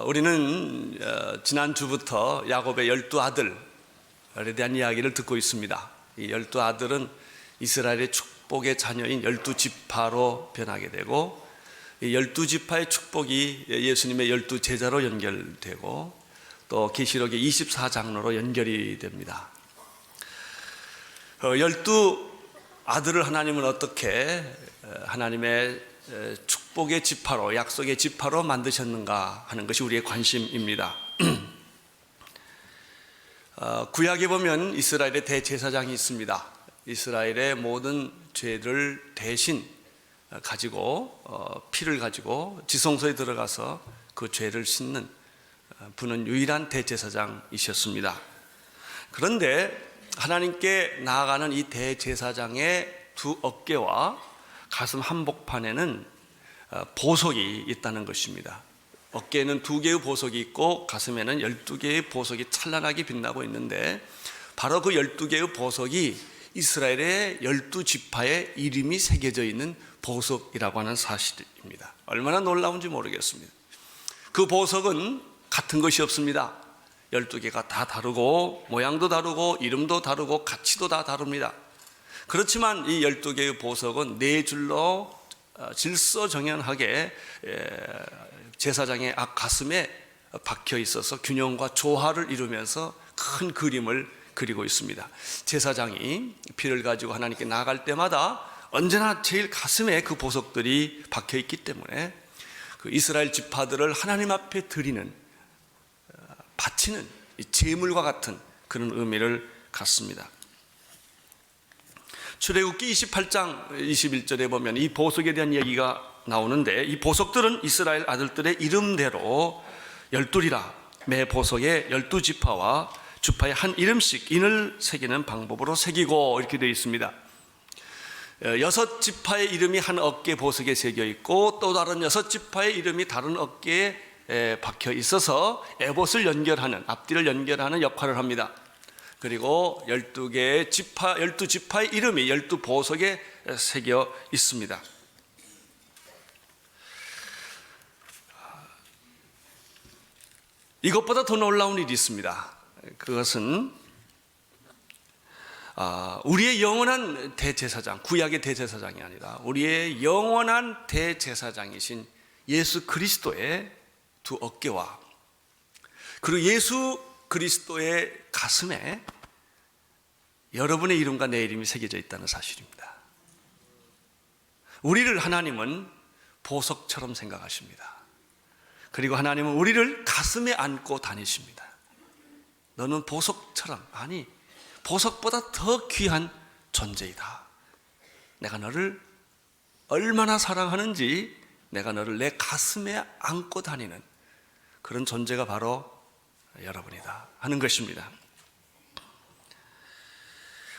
우리는 지난주부터 야곱의 12아들에 대한 이야기를 듣고 있습니다. 이 12아들은 이스라엘의 축복의 자녀인 12지파로 변하게 되고, 이 12지파의 축복이 예수님의 12제자로 연결되고, 또 계시록의 24장로로 연결이 됩니다. 12아들을 하나님은 어떻게 하나님의 축복의 지파로, 약속의 지파로 만드셨는가 하는 것이 우리의 관심입니다. 구약에 보면 이스라엘의 대제사장이 있습니다. 이스라엘의 모든 죄를 대신 가지고 피를 가지고 지성소에 들어가서 그 죄를 씻는 분은 유일한 대제사장이셨습니다. 그런데 하나님께 나아가는 이 대제사장의 두 어깨와 가슴 한복판에는 보석이 있다는 것입니다. 어깨에는 2개의 보석이 있고 가슴에는 12개의 보석이 찬란하게 빛나고 있는데, 바로 그 12개의 보석이 이스라엘의 12지파의 이름이 새겨져 있는 보석이라고 하는 사실입니다. 얼마나 놀라운지 모르겠습니다. 그 보석은 같은 것이 없습니다. 12개가 다 다르고 모양도 다르고 이름도 다르고 가치도 다 다릅니다. 그렇지만 이 12개의 보석은 4줄로 질서정연하게 제사장의 가슴에 박혀 있어서 균형과 조화를 이루면서 큰 그림을 그리고 있습니다. 제사장이 피를 가지고 하나님께 나아갈 때마다 언제나 제일 가슴에 그 보석들이 박혀 있기 때문에 그 이스라엘 지파들을 하나님 앞에 드리는, 바치는 제물과 같은 그런 의미를 갖습니다. 출애굽기 28장 21절에 보면 이 보석에 대한 얘기가 나오는데, 이 보석들은 이스라엘 아들들의 이름대로 12이라 매 보석에 12지파와 주파에 한 이름씩 인을 새기는 방법으로 새기고 이렇게 되어 있습니다. 6지파의 이름이 한 어깨 보석에 새겨 있고, 또 다른 6지파의 이름이 다른 어깨에 박혀 있어서 에봇을 연결하는, 앞뒤를 연결하는 역할을 합니다. 그리고 12지파의 이름이 12보석에 새겨 있습니다. 이것보다 더 놀라운 일이 있습니다. 그것은 우리의 영원한 대제사장, 구약의 대제사장이 아니라 우리의 영원한 대제사장이신 예수 그리스도의 두 어깨와, 그리고 예수 그리스도의 가슴에 여러분의 이름과 내 이름이 새겨져 있다는 사실입니다. 우리를 하나님은 보석처럼 생각하십니다. 그리고 하나님은 우리를 가슴에 안고 다니십니다. 너는 보석처럼, 아니 보석보다 더 귀한 존재이다. 내가 너를 얼마나 사랑하는지 내가 너를 내 가슴에 안고 다니는 그런 존재가 바로 여러분이다 하는 것입니다.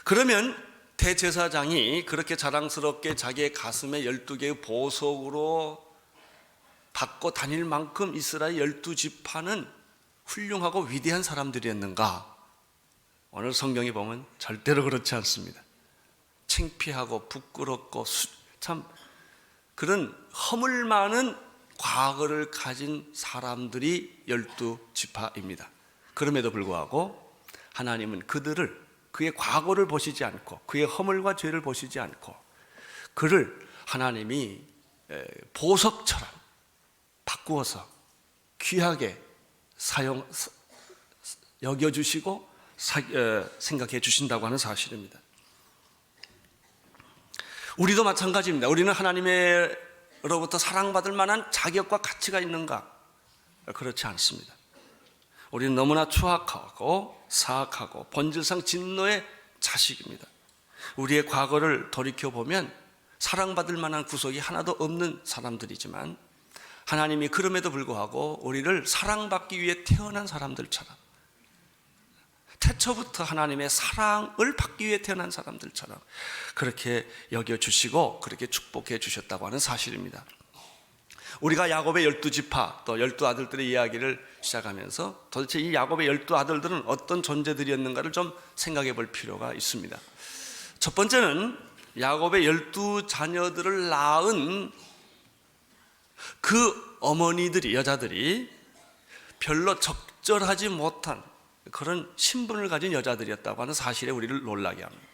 그러면 대제사장이 그렇게 자랑스럽게 자기의 가슴에 12개의 보석으로 받고 다닐 만큼 이스라엘 12지파는 훌륭하고 위대한 사람들이었는가? 오늘 성경에 보면 절대로 그렇지 않습니다. 창피하고 부끄럽고 참 그런 허물 많은 과거를 가진 사람들이 12지파입니다. 그럼에도 불구하고 하나님은 그들을, 그의 과거를 보시지 않고 그의 허물과 죄를 보시지 않고 그를 하나님이 보석처럼 바꾸어서 귀하게 여겨주시고 생각해 주신다고 하는 사실입니다. 우리도 마찬가지입니다. 우리는 하나님으로부터 사랑받을 만한 자격과 가치가 있는가? 그렇지 않습니다. 우리는 너무나 추악하고 사악하고 본질상 진노의 자식입니다. 우리의 과거를 돌이켜보면 사랑받을 만한 구석이 하나도 없는 사람들이지만, 하나님이 그럼에도 불구하고 우리를 사랑받기 위해 태어난 사람들처럼, 태초부터 하나님의 사랑을 받기 위해 태어난 사람들처럼 그렇게 여겨주시고 그렇게 축복해 주셨다고 하는 사실입니다. 우리가 야곱의 12지파 또 12아들들의 이야기를 시작하면서 도대체 이 야곱의 12아들들은 어떤 존재들이었는가를 좀 생각해 볼 필요가 있습니다. 첫 번째는 야곱의 12자녀들을 낳은 그 어머니들이, 여자들이 별로 적절하지 못한 그런 신분을 가진 여자들이었다고 하는 사실에 우리를 놀라게 합니다.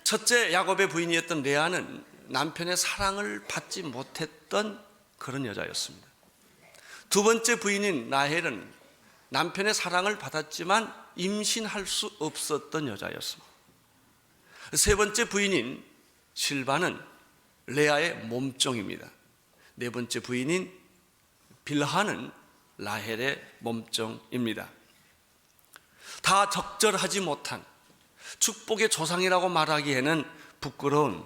첫째 야곱의 부인이었던 레아는 남편의 사랑을 받지 못했던 그런 여자였습니다. 두 번째 부인인 라헬은 남편의 사랑을 받았지만 임신할 수 없었던 여자였습니다. 세 번째 부인인 실바는 레아의 몸종입니다. 네 번째 부인인 빌하는 라헬의 몸종입니다. 다 적절하지 못한 축복의 조상이라고 말하기에는 부끄러운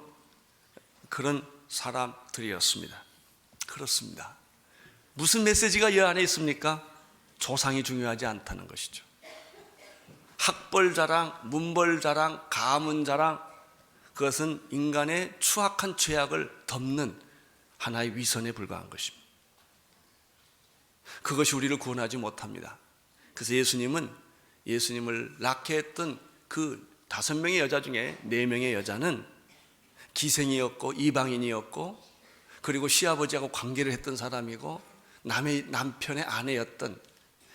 그런 사람들이었습니다. 그렇습니다. 무슨 메시지가 이 안에 있습니까? 조상이 중요하지 않다는 것이죠. 학벌 자랑, 문벌 자랑, 가문 자랑, 그것은 인간의 추악한 죄악을 덮는 하나의 위선에 불과한 것입니다. 그것이 우리를 구원하지 못합니다. 그래서 예수님을 낳게 했던 그 5명의 여자 중에 4명의 여자는 기생이었고 이방인이었고, 그리고 시아버지하고 관계를 했던 사람이고 남편의 아내였던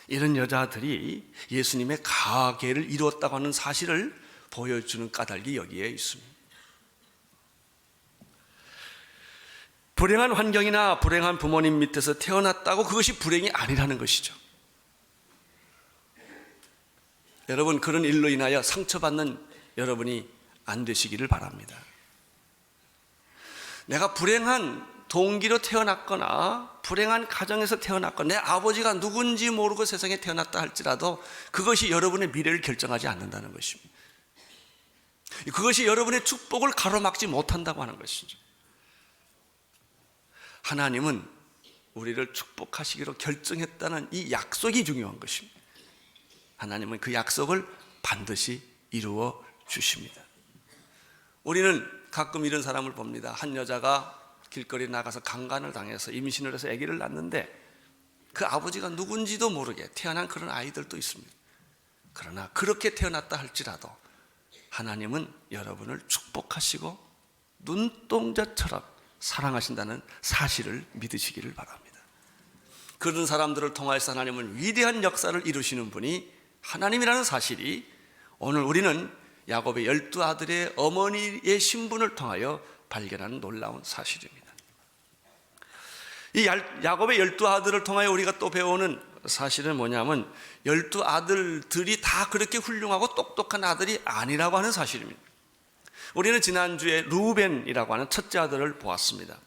이런 여자들이 예수님의 가계를 이루었다고 하는 사실을 보여주는 까닭이 여기에 있습니다. 불행한 환경이나 불행한 부모님 밑에서 태어났다고 그것이 불행이 아니라는 것이죠. 여러분, 그런 일로 인하여 상처받는 여러분이 안 되시기를 바랍니다. 내가 불행한 동기로 태어났거나 불행한 가정에서 태어났거나 내 아버지가 누군지 모르고 세상에 태어났다 할지라도 그것이 여러분의 미래를 결정하지 않는다는 것입니다. 그것이 여러분의 축복을 가로막지 못한다고 하는 것이죠. 하나님은 우리를 축복하시기로 결정했다는 이 약속이 중요한 것입니다. 하나님은 그 약속을 반드시 이루어 주십니다. 우리는 가끔 이런 사람을 봅니다. 한 여자가 길거리에 나가서 강간을 당해서 임신을 해서 아기를 낳는데 그 아버지가 누군지도 모르게 태어난 그런 아이들도 있습니다. 그러나 그렇게 태어났다 할지라도 하나님은 여러분을 축복하시고 눈동자처럼 사랑하신다는 사실을 믿으시기를 바랍니다. 그런 사람들을 통해서 하나님은 위대한 역사를 이루시는 분이 하나님이라는 사실이 오늘 우리는 야곱의 12아들의 어머니의 신분을 통하여 발견하는 놀라운 사실입니다. 이 야곱의 12아들을 통하여 우리가 또 배우는 사실은 뭐냐면 12아들들이 다 그렇게 훌륭하고 똑똑한 아들이 아니라고 하는 사실입니다. 우리는 지난주에 루벤이라고 하는 첫째 아들을 보았습니다.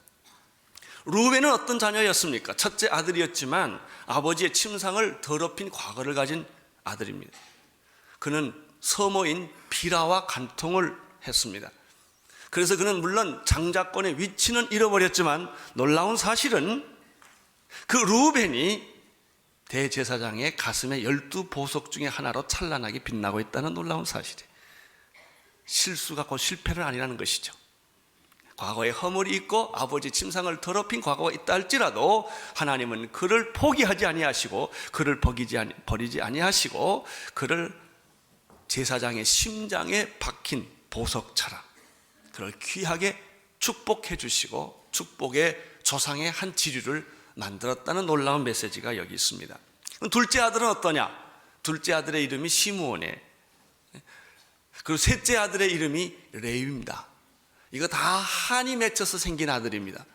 루벤은 어떤 자녀였습니까? 첫째 아들이었지만 아버지의 침상을 더럽힌 과거를 가진 아들입니다. 그는 서모인 비라와 간통을 했습니다. 그래서 그는 물론 장자권의 위치는 잃어버렸지만 놀라운 사실은 그 루벤이 대제사장의 가슴에 12보석 중에 하나로 찬란하게 빛나고 있다는 놀라운 사실이에요. 실수가 곧 실패는 아니라는 것이죠. 과거에 허물이 있고 아버지 침상을 더럽힌 과거가 있다 할지라도 하나님은 그를 포기하지 아니하시고 그를 버리지 아니하시고 그를 제사장의 심장에 박힌 보석처럼 그를 귀하게 축복해 주시고 축복의 조상의 한 지류를 만들었다는 놀라운 메시지가 여기 있습니다. 둘째 아들은 어떠냐? 둘째 아들의 이름이 시므온에, 그리고 셋째 아들의 이름이 레위입니다. 이거 다 한이 맺혀서 생긴 아들입니다.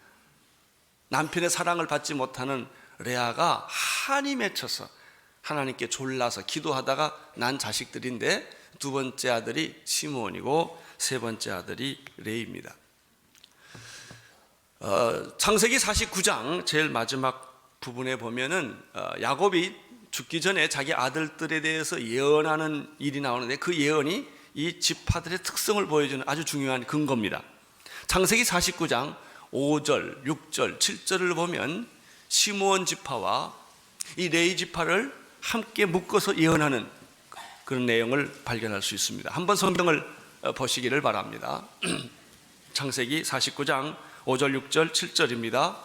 남편의 사랑을 받지 못하는 레아가 한이 맺혀서 하나님께 졸라서 기도하다가 난 자식들인데 두 번째 아들이 시므온이고 세 번째 아들이 레위입니다. 창세기 49장 제일 마지막 부분에 보면은 야곱이 죽기 전에 자기 아들들에 대해서 예언하는 일이 나오는데 그 예언이 이 지파들의 특성을 보여주는 아주 중요한 근거입니다. 창세기 49장 5절, 6절, 7절을 보면 시므온 지파와 이 레위 지파를 함께 묶어서 예언하는 그런 내용을 발견할 수 있습니다. 한번 성경을 보시기를 바랍니다. 창세기 49장 5절, 6절, 7절입니다.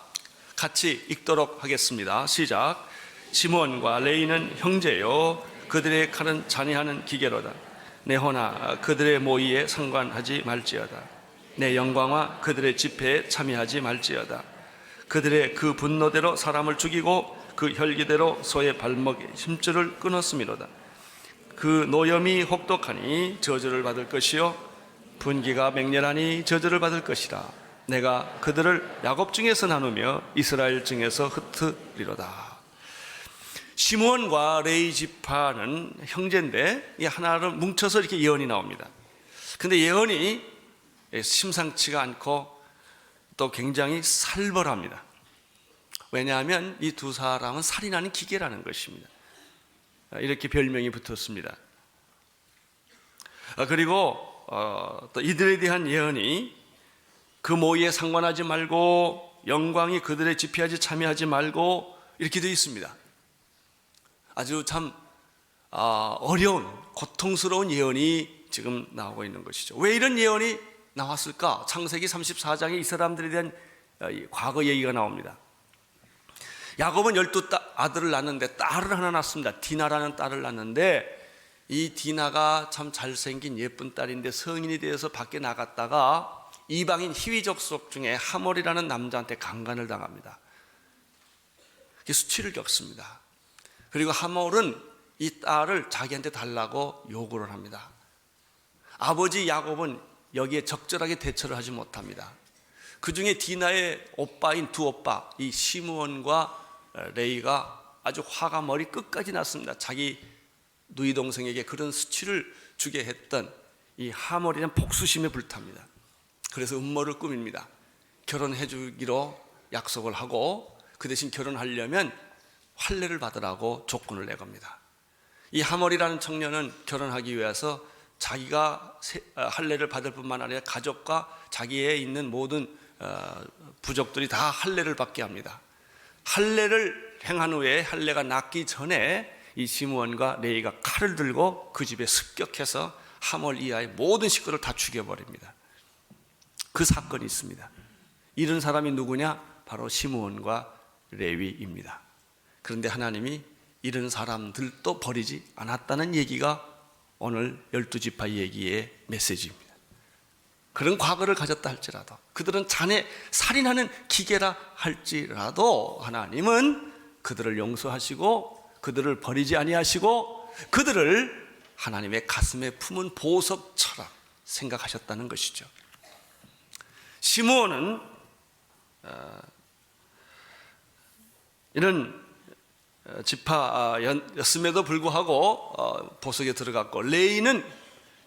같이 읽도록 하겠습니다. 시작. 시므온과 레위는 형제요 그들의 칼은 잔해하는 기계로다. 내 호나 그들의 모의에 상관하지 말지어다. 내 영광과 그들의 집회에 참여하지 말지어다. 그들의 그 분노대로 사람을 죽이고 그 혈기대로 소의 발목에 힘줄을 끊었음이로다. 그 노염이 혹독하니 저주를 받을 것이요 분기가 맹렬하니 저주를 받을 것이라. 내가 그들을 야곱 중에서 나누며 이스라엘 중에서 흩으리로다. 시므온과 레위 지파는 형제인데 이 하나를 뭉쳐서 이렇게 예언이 나옵니다. 근데 예언이 심상치가 않고 또 굉장히 살벌합니다. 왜냐하면 이 두 사람은 살인하는 기계라는 것입니다. 이렇게 별명이 붙었습니다. 그리고 또 이들에 대한 예언이 그 모의에 상관하지 말고 영광이 그들의 집회하지 참여하지 말고 이렇게 되어 있습니다. 아주 참 어려운 고통스러운 예언이 지금 나오고 있는 것이죠. 왜 이런 예언이 나왔을까? 창세기 34장에 이 사람들에 대한 과거 얘기가 나옵니다. 야곱은 12아들을 낳는데 딸을 하나 낳습니다. 디나라는 딸을 낳는데 이 디나가 참 잘생긴 예쁜 딸인데 성인이 되어서 밖에 나갔다가 이방인 히위 족속 중에 하몰이라는 남자한테 강간을 당합니다. 수치를 겪습니다. 그리고 하몰은 이 딸을 자기한테 달라고 요구를 합니다. 아버지 야곱은 여기에 적절하게 대처를 하지 못합니다. 그 중에 디나의 오빠인 두 오빠 이 시므온과 레이가 아주 화가 머리 끝까지 났습니다. 자기 누이 동생에게 그런 수치를 주게 했던 이 하몰이는 복수심에 불탑니다. 그래서 음모를 꾸밉니다. 결혼해 주기로 약속을 하고 그 대신 결혼하려면 환례를 받으라고 조건을 내겁니다. 이 하몰이라는 청년은 결혼하기 위해서 자기가 할례를 받을 뿐만 아니라 가족과 자기에 있는 모든 부족들이 다 할례를 받게 합니다. 할례를 행한 후에 할례가 낫기 전에 이 시므온과 레이가 칼을 들고 그 집에 습격해서 하몰 이하의 모든 식구를 다 죽여버립니다. 그 사건이 있습니다. 이런 사람이 누구냐? 바로 시므온과 레위입니다. 그런데 하나님이 이런 사람들도 버리지 않았다는 얘기가 오늘 12지파 얘기의 메시지입니다. 그런 과거를 가졌다 할지라도 그들은 잔해 살인하는 기계라 할지라도 하나님은 그들을 용서하시고 그들을 버리지 아니하시고 그들을 하나님의 가슴에 품은 보석처럼 생각하셨다는 것이죠. 시므온은 이런 지파였음에도 불구하고 보석에 들어갔고 레이는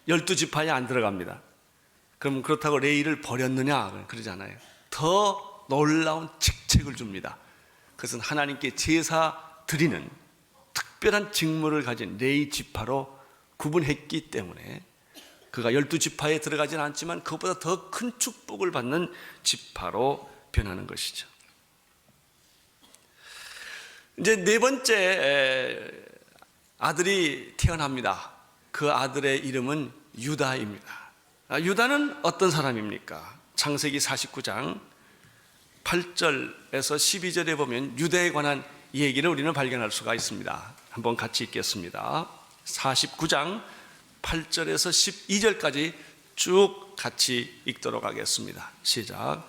12지파에 안 들어갑니다. 그럼 그렇다고 레이를 버렸느냐? 그러잖아요. 더 놀라운 직책을 줍니다. 그것은 하나님께 제사 드리는 특별한 직무를 가진 레이 지파로 구분했기 때문에 그가 12지파에 들어가진 않지만 그것보다 더 큰 축복을 받는 지파로 변하는 것이죠. 이제 네 번째 아들이 태어납니다. 그 아들의 이름은 유다입니다. 유다는 어떤 사람입니까? 창세기 49장 8절에서 12절에 보면 유다에 관한 얘기를 우리는 발견할 수가 있습니다. 한번 같이 읽겠습니다. 49장 8절에서 12절까지 쭉 같이 읽도록 하겠습니다. 시작.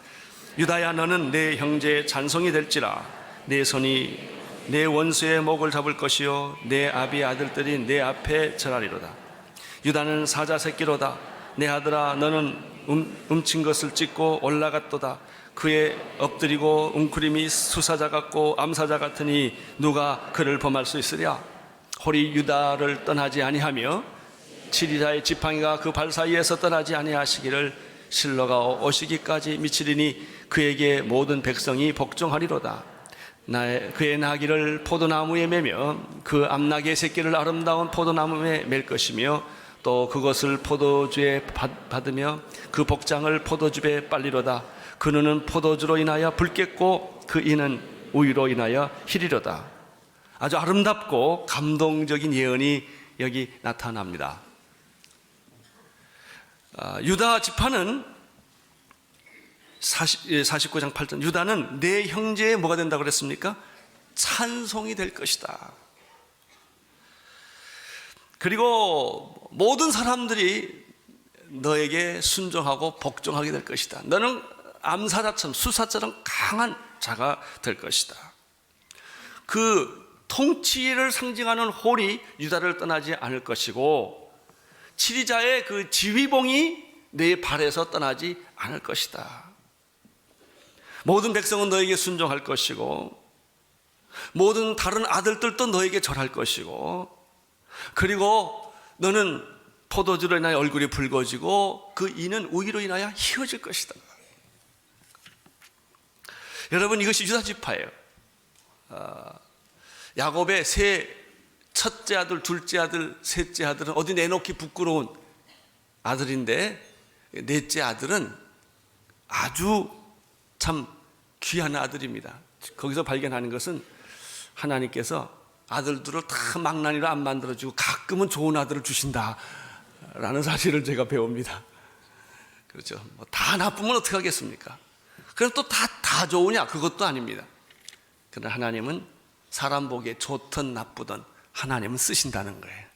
유다야 너는 내 형제의 잔송이 될지라 내 손이 내 원수의 목을 잡을 것이요 내 아비의 아들들이 내 앞에 절하리로다. 유다는 사자 새끼로다. 내 아들아 너는 훔친 것을 찢고 올라갔도다. 그의 엎드리고 웅크림이 수사자 같고 암사자 같으니 누가 그를 범할 수 있으랴. 홀이 유다를 떠나지 아니하며 7일자의 지팡이가 그 발 사이에서 떠나지 아니하시기를 실로가 오시기까지 미치리니 그에게 모든 백성이 복종하리로다. 그의 나귀를 포도나무에 매며 그 암나귀의 새끼를 아름다운 포도나무에 맬 것이며 또 그것을 포도주에 받으며 그 복장을 포도즙에 빨리로다. 그 눈은 포도주로 인하여 붉겠고 그 이는 우유로 인하여 희리로다. 아주 아름답고 감동적인 예언이 여기 나타납니다. 유다 지파는 49장 8절 유다는 내 형제의 뭐가 된다고 그랬습니까? 찬송이 될 것이다. 그리고 모든 사람들이 너에게 순종하고 복종하게 될 것이다. 너는 암사자처럼 수사처럼 강한 자가 될 것이다. 그 통치를 상징하는 홀이 유다를 떠나지 않을 것이고 치리자의 그 지휘봉이 내 발에서 떠나지 않을 것이다. 모든 백성은 너에게 순종할 것이고 모든 다른 아들들도 너에게 절할 것이고 그리고 너는 포도주로 인하여 얼굴이 붉어지고 그 이는 우기로 인하여 희어질 것이다. 여러분, 이것이 유다 지파예요. 야곱의 첫째 아들, 둘째 아들, 셋째 아들은 어디 내놓기 부끄러운 아들인데 넷째 아들은 아주 참 귀한 아들입니다. 거기서 발견하는 것은 하나님께서 아들들을 다 망나니로 안 만들어주고 가끔은 좋은 아들을 주신다라는 사실을 제가 배웁니다. 그렇죠. 다 나쁘면 어떻게 하겠습니까? 그럼 또 다 좋으냐? 그것도 아닙니다. 그러나 하나님은 사람 보기에 좋든 나쁘든 하나님은 쓰신다는 거예요.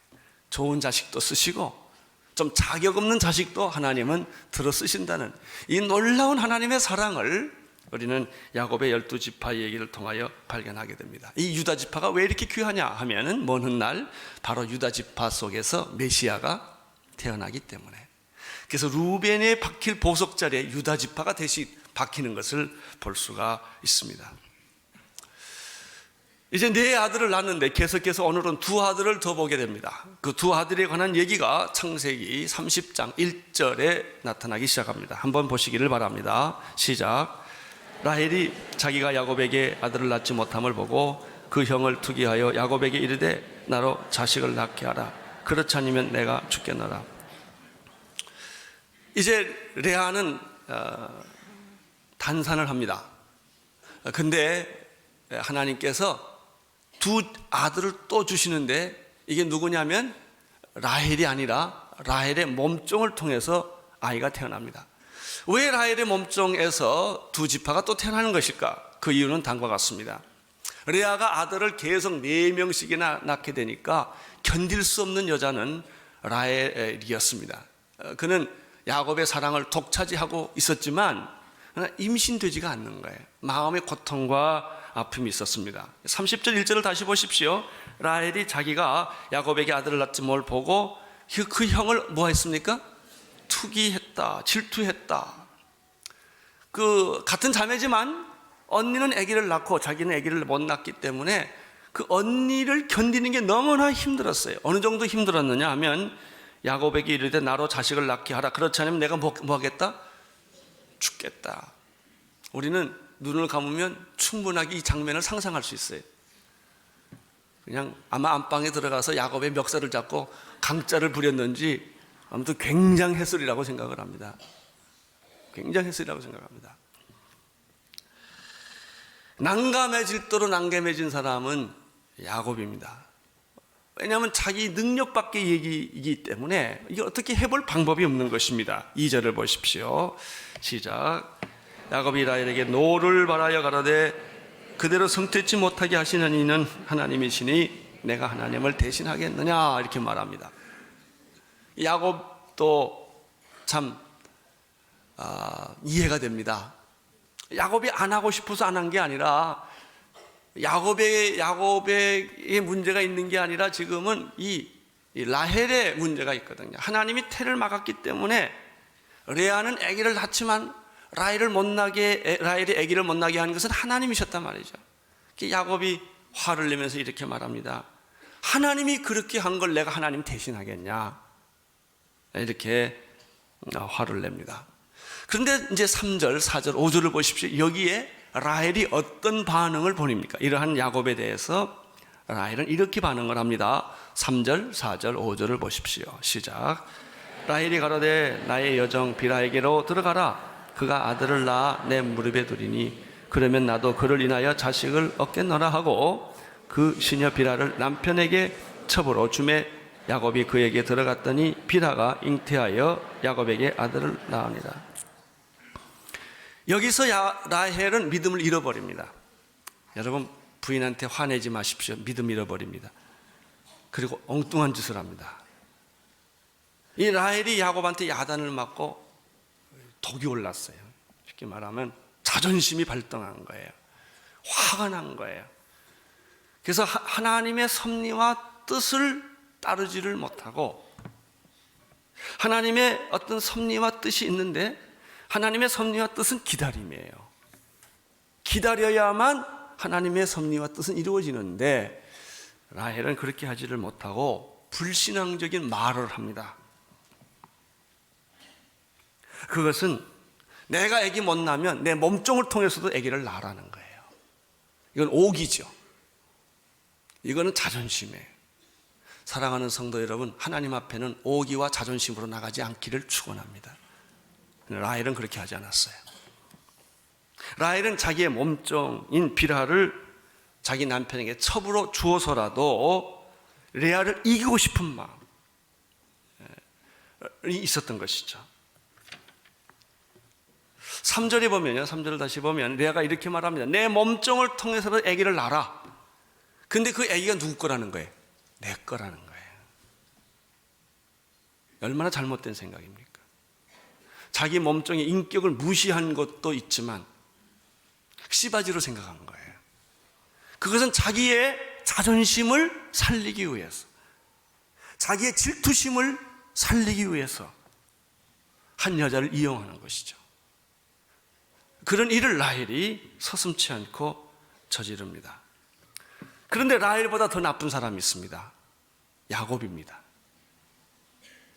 좋은 자식도 쓰시고 좀 자격 없는 자식도 하나님은 들어 쓰신다는 이 놀라운 하나님의 사랑을 우리는 야곱의 12지파 얘기를 통하여 발견하게 됩니다. 이 유다 지파가 왜 이렇게 귀하냐 하면은 먼 훗날 바로 유다 지파 속에서 메시아가 태어나기 때문에, 그래서 루벤의 박힐 보석 자리에 유다 지파가 대신 박히는 것을 볼 수가 있습니다. 이제 네 아들을 낳았는데 계속해서 오늘은 두 아들을 더 보게 됩니다. 그 두 아들에 관한 얘기가 창세기 30장 1절에 나타나기 시작합니다. 한번 보시기를 바랍니다. 시작. 라헬이 자기가 야곱에게 아들을 낳지 못함을 보고 그 형을 투기하여 야곱에게 이르되 나로 자식을 낳게 하라. 그렇지 않으면 내가 죽겠노라. 이제 레아는 단산을 합니다. 근데 하나님께서 두 아들을 또 주시는데 이게 누구냐면 라헬이 아니라 라헬의 몸종을 통해서 아이가 태어납니다. 왜 라헬의 몸종에서 두 지파가 또 태어나는 것일까? 그 이유는 다음과 같습니다. 레아가 아들을 계속 4명씩이나 낳게 되니까 견딜 수 없는 여자는 라헬이었습니다. 그는 야곱의 사랑을 독차지하고 있었지만 임신되지가 않는 거예요. 마음의 고통과 아픔이 있었습니다. 30절 1절을 다시 보십시오. 라헬이 자기가 야곱에게 아들을 낳지 뭘 보고 그 형을 뭐 했습니까? 투기했다, 질투했다. 그 같은 자매지만 언니는 아기를 낳고 자기는 아기를 못 낳기 때문에 그 언니를 견디는 게 너무나 힘들었어요. 어느 정도 힘들었느냐 하면 야곱에게 이르되 나로 자식을 낳게 하라. 그렇지 않으면 내가 뭐 하겠다? 죽겠다. 우리는 눈을 감으면 충분하게 이 장면을 상상할 수 있어요. 그냥 아마 안방에 들어가서 야곱의 멱살을 잡고 강짜를 부렸는지 아무튼 굉장했으리라고 생각을 합니다. 굉장했으리라고 생각합니다. 난감해질도록 난감해진 사람은 야곱입니다. 왜냐하면 자기 능력 밖의 얘기이기 때문에 이게 어떻게 해볼 방법이 없는 것입니다. 2절을 보십시오. 시작. 야곱이 라헬에게 노를 바라여 가라되 그대로 성퇴치 못하게 하시는 이는 하나님이시니 내가 하나님을 대신하겠느냐 이렇게 말합니다. 야곱도 참 이해가 됩니다. 야곱이 안 하고 싶어서 안 한 게 아니라 야곱의 문제가 있는 게 아니라 지금은 이 라헬의 문제가 있거든요. 하나님이 태를 막았기 때문에 레아는 아기를 낳지만 라헬이 아기를 못 나게 하는 것은 하나님이셨단 말이죠. 야곱이 화를 내면서 이렇게 말합니다. 하나님이 그렇게 한 걸 내가 하나님 대신하겠냐 이렇게 화를 냅니다. 그런데 이제 3절, 4절, 5절을 보십시오. 여기에 라헬이 어떤 반응을 보입니까? 이러한 야곱에 대해서 라헬은 이렇게 반응을 합니다. 3절, 4절, 5절을 보십시오. 시작. 라헬이 가로되 나의 여정 빌하에게로 들어가라. 그가 아들을 낳아 내 무릎에 두리니 그러면 나도 그를 인하여 자식을 얻겠노라 하고 그 시녀 빌하를 남편에게 첩으로 주매 야곱이 그에게 들어갔더니 빌하가 잉태하여 야곱에게 아들을 낳으니라. 여기서 라헬은 믿음을 잃어버립니다. 여러분 부인한테 화내지 마십시오. 믿음 잃어버립니다. 그리고 엉뚱한 짓을 합니다. 이 라헬이 야곱한테 야단을 맞고 독이 올랐어요. 쉽게 말하면 자존심이 발동한 거예요. 화가 난 거예요. 그래서 하나님의 섭리와 뜻을 따르지를 못하고, 하나님의 어떤 섭리와 뜻이 있는데 하나님의 섭리와 뜻은 기다림이에요. 기다려야만 하나님의 섭리와 뜻은 이루어지는데 라헬은 그렇게 하지를 못하고 불신앙적인 말을 합니다. 그것은 내가 아기 못 낳으면 내 몸종을 통해서도 아기를 낳으라는 거예요. 이건 오기죠. 이거는 자존심이에요. 사랑하는 성도 여러분, 하나님 앞에는 오기와 자존심으로 나가지 않기를 축원합니다. 라헬은 그렇게 하지 않았어요. 라헬은 자기의 몸종인 빌하를 자기 남편에게 첩으로 주어서라도 레아를 이기고 싶은 마음이 있었던 것이죠. 3절에 보면요, 3절을 다시 보면 레아가 이렇게 말합니다. 내 몸종을 통해서도 아기를 낳아라. 근데 그 아기가 누구 거라는 거예요? 내 거라는 거예요. 얼마나 잘못된 생각입니까? 자기 몸종의 인격을 무시한 것도 있지만 씨바지로 생각한 거예요. 그것은 자기의 자존심을 살리기 위해서, 자기의 질투심을 살리기 위해서 한 여자를 이용하는 것이죠. 그런 일을 라헬이 서슴지 않고 저지릅니다. 그런데 라헬보다 더 나쁜 사람이 있습니다. 야곱입니다.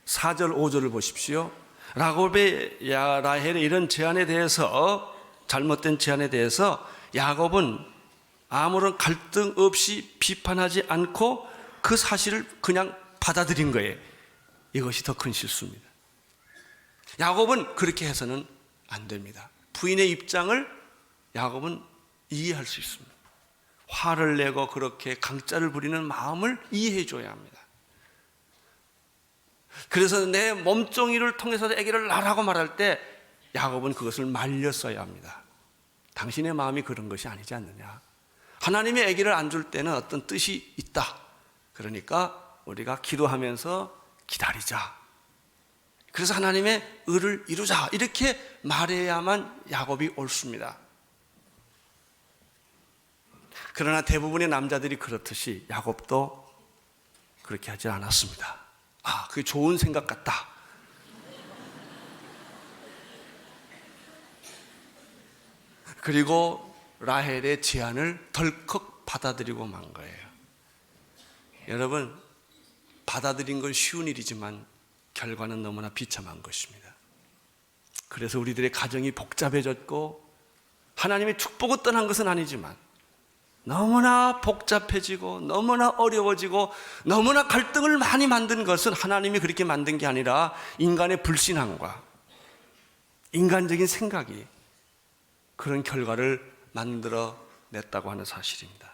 4절 5절을 보십시오. 라헬의 이런 제안에 대해서, 잘못된 제안에 대해서 야곱은 아무런 갈등 없이 비판하지 않고 그 사실을 그냥 받아들인 거예요. 이것이 더 큰 실수입니다. 야곱은 그렇게 해서는 안 됩니다. 부인의 입장을 야곱은 이해할 수 있습니다. 화를 내고 그렇게 강짜를 부리는 마음을 이해해 줘야 합니다. 그래서 내 몸종이를 통해서 아기를 낳으라고 말할 때 야곱은 그것을 말렸어야 합니다. 당신의 마음이 그런 것이 아니지 않느냐. 하나님이 아기를 안 줄 때는 어떤 뜻이 있다. 그러니까 우리가 기도하면서 기다리자. 그래서 하나님의 의를 이루자. 이렇게 말해야만 야곱이 옳습니다. 그러나 대부분의 남자들이 그렇듯이 야곱도 그렇게 하지 않았습니다. 아, 그게 좋은 생각 같다. 그리고 라헬의 제안을 덜컥 받아들이고 만 거예요. 여러분, 받아들인 건 쉬운 일이지만 결과는 너무나 비참한 것입니다. 그래서 우리들의 가정이 복잡해졌고 하나님의 축복을 떠난 것은 아니지만 너무나 복잡해지고 너무나 어려워지고 너무나 갈등을 많이 만든 것은 하나님이 그렇게 만든 게 아니라 인간의 불신앙과 인간적인 생각이 그런 결과를 만들어 냈다고 하는 사실입니다.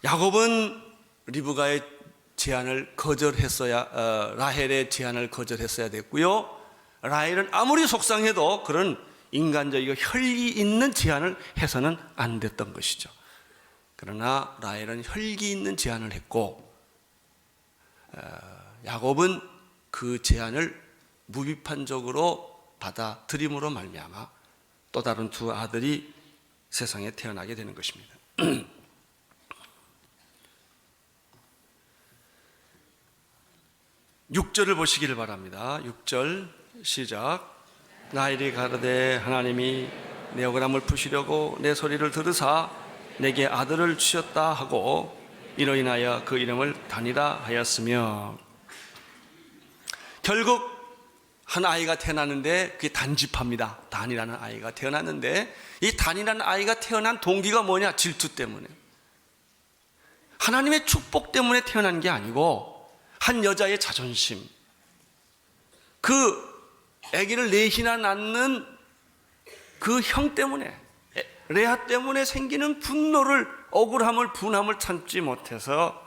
야곱은 리브가의 제안을 거절했어야, 라헬의 제안을 거절했어야 됐고요. 라헬은 아무리 속상해도 그런 인간적이고 혈기 있는 제안을 해서는 안 됐던 것이죠. 그러나 라헬은 혈기 있는 제안을 했고, 야곱은 그 제안을 무비판적으로 받아들임으로 말미암아 또 다른 두 아들이 세상에 태어나게 되는 것입니다. 6절을 보시기를 바랍니다. 6절 시작. 라헬이 가로되 하나님이 내 억울함을 푸시려고 내 소리를 들으사 내게 아들을 주셨다 하고 이로 인하여 그 이름을 단이라 하였으며, 결국 한 아이가 태어났는데 그게 단지파입니다. 단이라는 아이가 태어났는데 이 단이라는 아이가 태어난 동기가 뭐냐? 질투 때문에, 하나님의 축복 때문에 태어난 게 아니고 한 여자의 자존심, 그 아기를 넷이나 낳는 그 형 때문에, 레아 때문에 생기는 분노를, 억울함을, 분함을 참지 못해서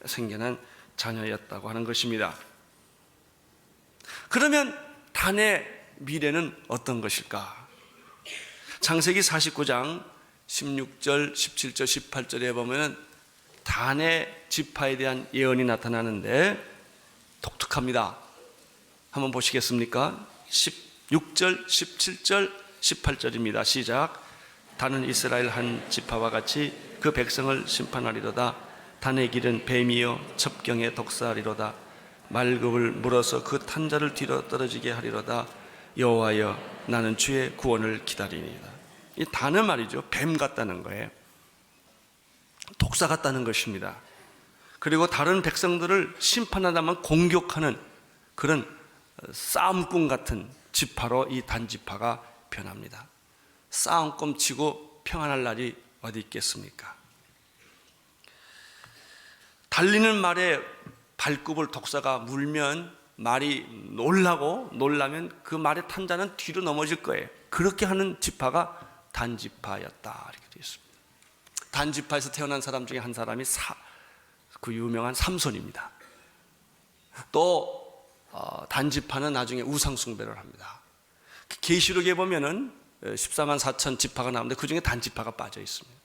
생겨난 자녀였다고 하는 것입니다. 그러면 단의 미래는 어떤 것일까? 창세기 49장 16절, 17절, 18절에 보면 단의 지파에 대한 예언이 나타나는데 독특합니다. 한번 보시겠습니까? 16절, 17절, 18절입니다. 시작. 단은 이스라엘 한 지파와 같이 그 백성을 심판하리로다. 단의 길은 뱀이요 첩경의 독사하리로다. 말급을 물어서 그 탄자를 뒤로 떨어지게 하리로다. 여호와여, 나는 주의 구원을 기다리니이다. 이 단은 말이죠, 뱀 같다는 거예요. 독사 같다는 것입니다. 그리고 다른 백성들을 심판하다만 공격하는 그런 싸움꾼 같은 지파로 이 단지파가 변합니다. 싸움꾼 치고 평안할 날이 어디 있겠습니까? 달리는 말에 발굽을 독사가 물면 말이 놀라면 그 말의 탄자는 뒤로 넘어질 거예요. 그렇게 하는 지파가 단지파였다, 이렇게 되어 있습니다. 단지파에서 태어난 사람 중에 한 사람이 그 유명한 삼손입니다. 또 단지파는 나중에 우상숭배를 합니다. 계시록에 보면은 14만 4천 지파가 나오는데 그 중에 단지파가 빠져 있습니다.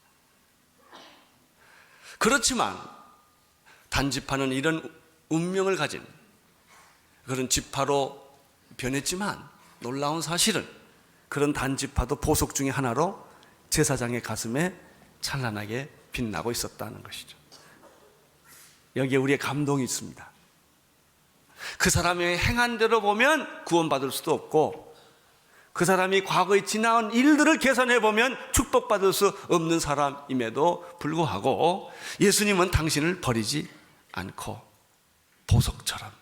그렇지만 단지파는 이런 운명을 가진 그런 지파로 변했지만, 놀라운 사실은 그런 단지파도 보석 중에 하나로 제사장의 가슴에 찬란하게 빛나고 있었다는 것이죠. 여기에 우리의 감동이 있습니다. 그 사람의 행한 대로 보면 구원받을 수도 없고, 그 사람이 과거에 지나온 일들을 계산해 보면 축복받을 수 없는 사람임에도 불구하고 예수님은 당신을 버리지 않고 보석처럼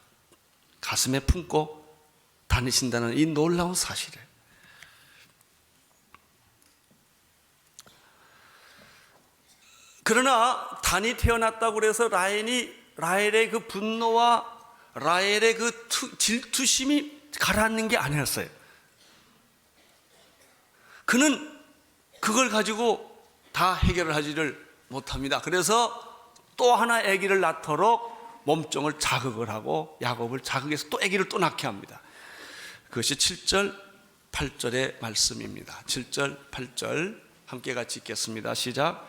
가슴에 품고 다니신다는 이 놀라운 사실을, 그러나 단이 태어났다고 해서 라헬의 그 분노와 라헬의 그 질투심이 가라앉는 게 아니었어요. 그는 그걸 가지고 다 해결을 하지를 못합니다. 그래서 또 하나 아기를 낳도록 몸종을 자극을 하고 야곱을 자극해서 또 아기를 또 낳게 합니다. 그것이 7절 8절의 말씀입니다. 7절 8절 함께 같이 읽겠습니다. 시작.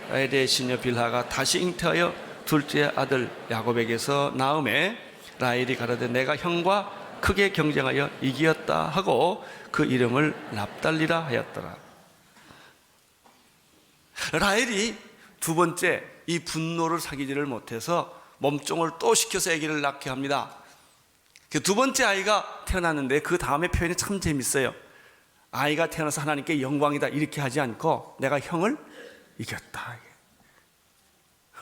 라헬의 시녀 빌하가 다시 잉태하여 둘째 아들 야곱에게서 낳음에 라헬이 가로되 내가 형과 크게 경쟁하여 이기었다 하고 그 이름을 납달리라 하였더라. 라헬이 두 번째 이 분노를 사귀지를 못해서 몸종을 또 시켜서 아기를 낳게 합니다. 그 두 번째 아이가 태어났는데 그 다음에 표현이 참 재밌어요. 아이가 태어나서 하나님께 영광이다 이렇게 하지 않고 내가 형을 이겼다.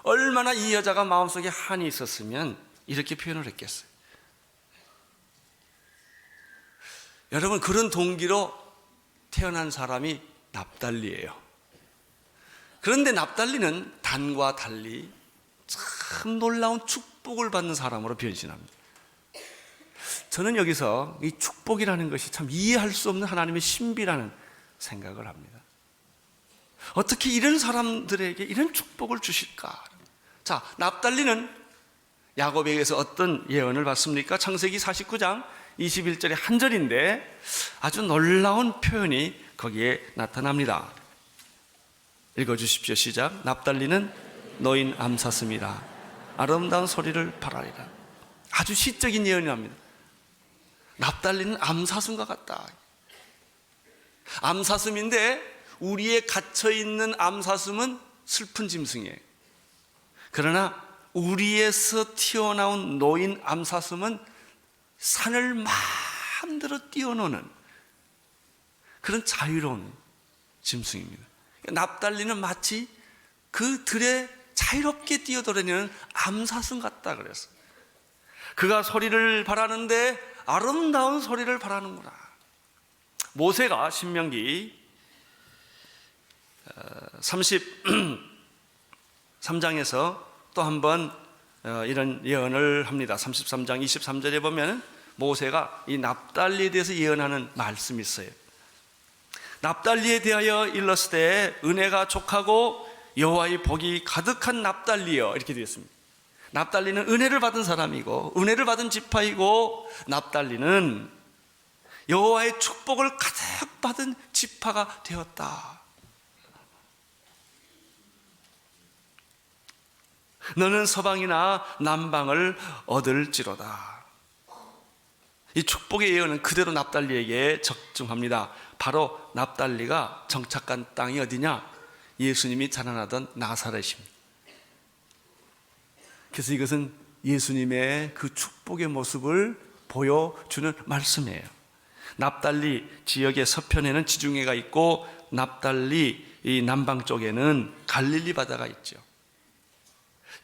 얼마나 이 여자가 마음속에 한이 있었으면 이렇게 표현을 했겠어요. 여러분, 그런 동기로 태어난 사람이 납달리예요. 그런데 납달리는 단과 달리 참 놀라운 축복을 받는 사람으로 변신합니다. 저는 여기서 이 축복이라는 것이 참 이해할 수 없는 하나님의 신비라는 생각을 합니다. 어떻게 이런 사람들에게 이런 축복을 주실까? 자, 납달리는 야곱에게서 어떤 예언을 받습니까? 창세기 49장 21절의 한 절인데 아주 놀라운 표현이 거기에 나타납니다. 읽어주십시오. 시작. 납달리는 노인 암사슴이라 아름다운 소리를 발하리라. 아주 시적인 예언이랍니다. 납달리는 암사슴과 같다. 암사슴인데 우리에 갇혀있는 암사슴은 슬픈 짐승이에요. 그러나 우리에서 튀어나온 노인 암사슴은 산을 마음대로 뛰어노는 그런 자유로운 짐승입니다. 납달리는 마치 그 들에 자유롭게 뛰어다니는 암사슴 같다 그랬어요. 그가 소리를 발하는데 아름다운 소리를 발하는구나. 모세가 신명기 33장에서 또 한 번 이런 예언을 합니다. 33장 23절에 보면 모세가 이 납달리에 대해서 예언하는 말씀이 있어요. 납달리에 대하여 일렀을 때 은혜가 족하고 여호와의 복이 가득한 납달리여 이렇게 되어 있습니다. 납달리는 은혜를 받은 사람이고 은혜를 받은 지파이고 납달리는 여호와의 축복을 가득 받은 지파가 되었다. 너는 서방이나 남방을 얻을지로다. 이 축복의 예언은 그대로 납달리에게 적중합니다. 바로 납달리가 정착한 땅이 어디냐? 예수님이 자라나던 나사렛입니다. 그래서 이것은 예수님의 그 축복의 모습을 보여주는 말씀이에요. 납달리 지역의 서편에는 지중해가 있고 납달리 이 남방 쪽에는 갈릴리 바다가 있죠.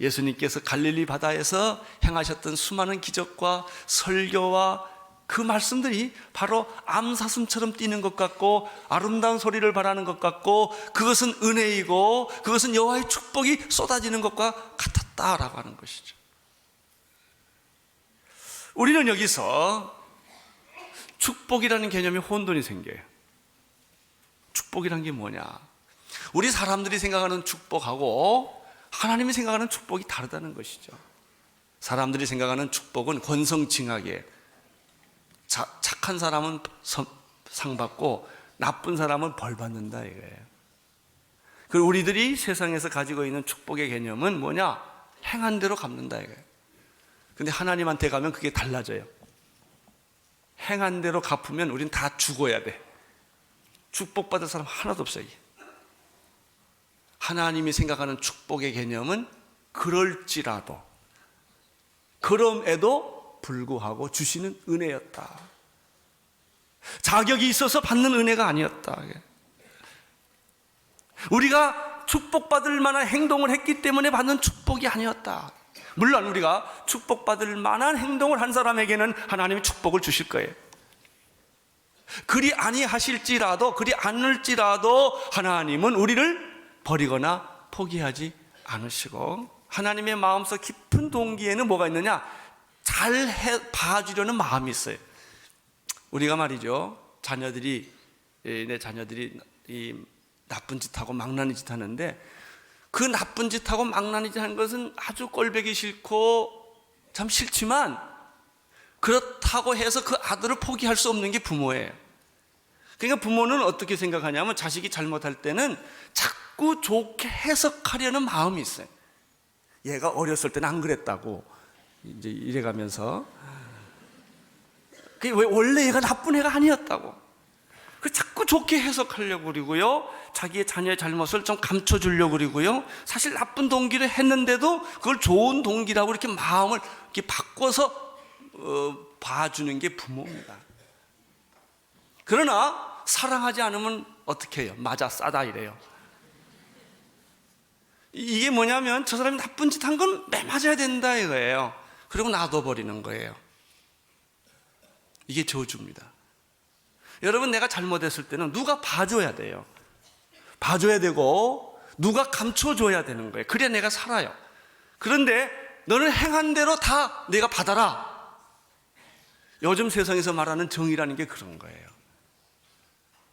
예수님께서 갈릴리 바다에서 행하셨던 수많은 기적과 설교와 그 말씀들이 바로 암사슴처럼 뛰는 것 같고 아름다운 소리를 바라는 것 같고 그것은 은혜이고 그것은 여호와의 축복이 쏟아지는 것과 같았다라고 하는 것이죠. 우리는 여기서 축복이라는 개념이 혼돈이 생겨요. 축복이란 게 뭐냐? 우리 사람들이 생각하는 축복하고 하나님이 생각하는 축복이 다르다는 것이죠. 사람들이 생각하는 축복은 권성징악이에요. 착한 사람은 상 받고 나쁜 사람은 벌 받는다 이거예요. 그리고 우리들이 세상에서 가지고 있는 축복의 개념은 뭐냐? 행한 대로 갚는다 이거예요. 근데 하나님한테 가면 그게 달라져요. 행한 대로 갚으면 우린 다 죽어야 돼. 축복받을 사람 하나도 없어요. 하나님이 생각하는 축복의 개념은 그럴지라도 그럼에도 불구하고 주시는 은혜였다. 자격이 있어서 받는 은혜가 아니었다. 우리가 축복받을 만한 행동을 했기 때문에 받는 축복이 아니었다. 물론 우리가 축복받을 만한 행동을 한 사람에게는 하나님이 축복을 주실 거예요. 그리 아니하실지라도 그리 않을지라도 하나님은 우리를 버리거나 포기하지 않으시고 하나님의 마음속 깊은 동기에는 뭐가 있느냐? 잘 봐주려는 마음이 있어요. 우리가 말이죠, 내 자녀들이 이 나쁜 짓하고 망나니 짓 하는데 그 나쁜 짓하고 망나니 짓 하는 것은 아주 꼴보기 싫고 참 싫지만 그렇다고 해서 그 아들을 포기할 수 없는 게 부모예요. 그러니까 부모는 어떻게 생각하냐면 자식이 잘못할 때는 자꾸 좋게 해석하려는 마음이 있어요. 얘가 어렸을 때는 안 그랬다고 이제 이래가면서 원래 얘가 나쁜 애가 아니었다고 자꾸 좋게 해석하려고 그러고요, 자기의 자녀의 잘못을 좀 감춰주려고 그러고요, 사실 나쁜 동기를 했는데도 그걸 좋은 동기라고 이렇게 마음을 이렇게 바꿔서 봐주는 게 부모입니다. 그러나 사랑하지 않으면 어떻게 해요? 맞아 싸다 이래요. 이게 뭐냐면 저 사람이 나쁜 짓 한 건 매맞아야 된다 이거예요. 그리고 놔둬버리는 거예요. 이게 저주입니다. 여러분, 내가 잘못했을 때는 누가 봐줘야 돼요. 봐줘야 되고 누가 감춰줘야 되는 거예요. 그래야 내가 살아요. 그런데 너는 행한 대로 다 내가 받아라. 요즘 세상에서 말하는 정의라는 게 그런 거예요.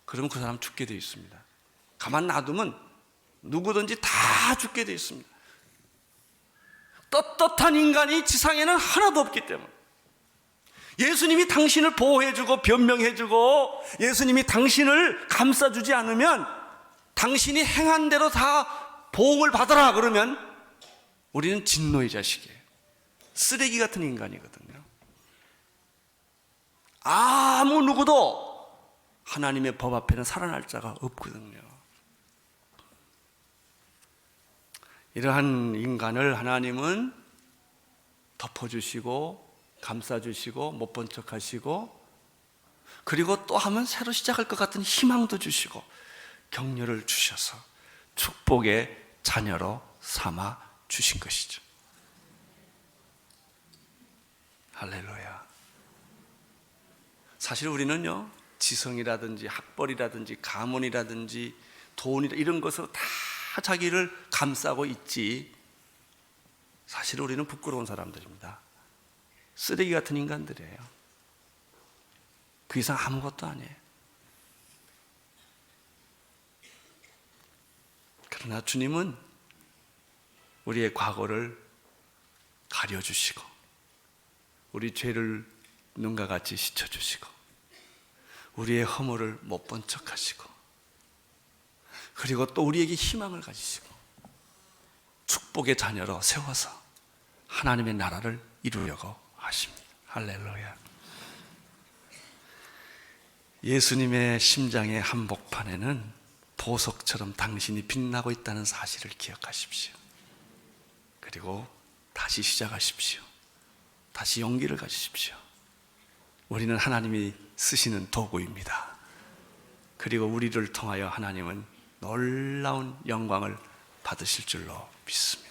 그러면 그 사람 죽게 돼 있습니다. 가만 놔두면 누구든지 다 죽게 돼 있습니다. 떳떳한 인간이 지상에는 하나도 없기 때문에 예수님이 당신을 보호해주고 변명해주고 예수님이 당신을 감싸주지 않으면 당신이 행한 대로 다 보응을 받아라 그러면 우리는 진노의 자식이에요. 쓰레기 같은 인간이거든요. 아무 누구도 하나님의 법 앞에는 살아날 자가 없거든요. 이러한 인간을 하나님은 덮어주시고 감싸주시고 못 본 척 하시고 그리고 또 하면 새로 시작할 것 같은 희망도 주시고 격려를 주셔서 축복의 자녀로 삼아 주신 것이죠. 할렐루야. 사실 우리는요, 지성이라든지 학벌이라든지 가문이라든지 돈이라 이런 것으로 다 자기를 감싸고 있지, 사실 우리는 부끄러운 사람들입니다. 쓰레기 같은 인간들이에요. 그 이상 아무것도 아니에요. 그러나 주님은 우리의 과거를 가려주시고 우리 죄를 눈과 같이 씻어주시고 우리의 허물을 못 본 척하시고 그리고 또 우리에게 희망을 가지시고 축복의 자녀로 세워서 하나님의 나라를 이루려고 하십니다. 할렐루야. 예수님의 심장의 한복판에는 보석처럼 당신이 빛나고 있다는 사실을 기억하십시오. 그리고 다시 시작하십시오. 다시 용기를 가지십시오. 우리는 하나님이 쓰시는 도구입니다. 그리고 우리를 통하여 하나님은 놀라운 영광을 받으실 줄로 믿습니다.